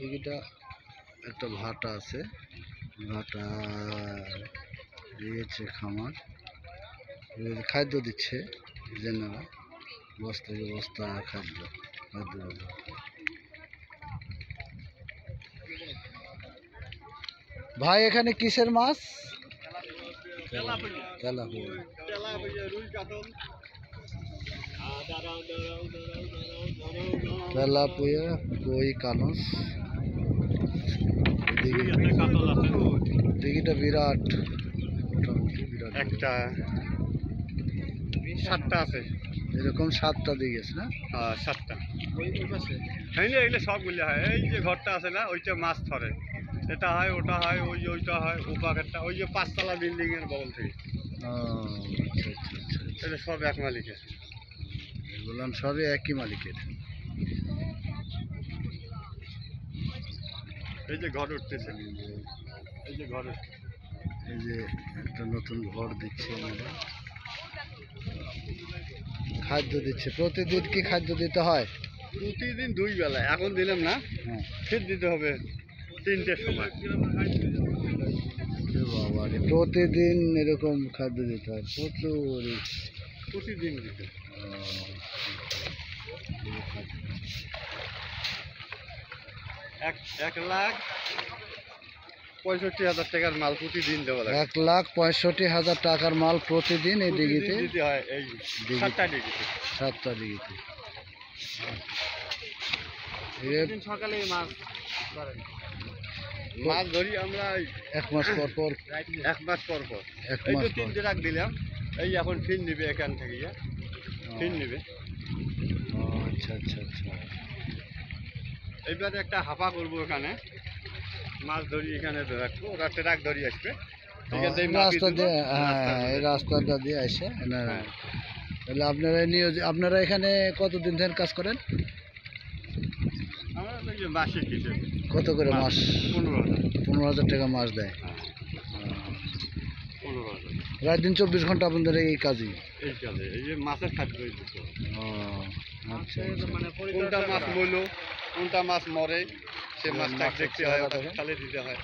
দিঘিটা একটা ভাটা আছে, ভাটা দিয়েছে খামার, খাদ্য দিচ্ছে জেনারা, বস্তা বস্তা খাদ্য। ভাই এখানে কিসের মাছ? তেলাপিয়া, কই, কানস। দিঘিটা বিরাট, মোটামুটি বিরাট, একটা 7টা আছে, এরকম 7টা দিঘি আছে না? 7টা। এগুলো সবগুলো হয়। এই যে ঘরটা আছে না, ওইটা মাছ ধরে, এটা হয়, ওটা হয়, ওইটা হয়, ও পাখেরটা, ওই যে 5তলা বিল্ডিং এর বগল থেকে। আচ্ছা আচ্ছা আচ্ছা, এটা সব এক মালিকের। বললাম সবই একই মালিকের। এই যে ঘর উঠতেছে, এই যে ঘর, এই যে একটা নতুন ঘর দিচ্ছে ওনারা, খাদ্য দিচ্ছে। প্রতিদিন কি খাদ্য দিতে হয়? প্রতিদিন 2 বেলা। এখন দিলাম না, হ্যাঁ, ফির দিতে হবে 3টের সময়। বাবারে, প্রতিদিন এরকম খাদ্য দিতে হয়? প্রতিদিন দিতে। 1,65,000 টাকার মাল প্রতিদিন দেওয়া লাগে। 1,65,000 টাকার মাল প্রতিদিন এই দিঘিতে দিতে হয়। এই 7টা দিঘিতে, 7টা দিঘিতে। সকালে মাছ ধরি আমরা 1 মাস পর পর। 1 মাস পর পর। 1 এই মাস তো পর। 3 ট্রাক দিলাম, এই এখন ফিন নিবে এখান থেকে, ফিন নিবে। আচ্ছা আচ্ছা আচ্ছা। এইবার একটা হাফা করবো, এখানে মাছ ধরি, এখানে রাখবো, ওরা ট্রাক ধরি আসবে। রাস্তা দিয়ে, হ্যাঁ, এই রাস্তাটা দিয়ে আসে। তাহলে আপনারা এখানে কতদিন ধরে কাজ করেন? আমরা তো মাসিক হিসেবে। কত করে মাস? 15,000 টাকা মাস দেয়। 15,000। রাত দিন 24 ঘন্টা আপনাদের এই কাজই? এই কাজে, এই যে মাছের খাদ্য। আচ্ছা, মানে কোনটা মাছ মরলো, কোনটা মাছ মরে, সে মাছটা দেখতে হয়, খালি দিতে হয়।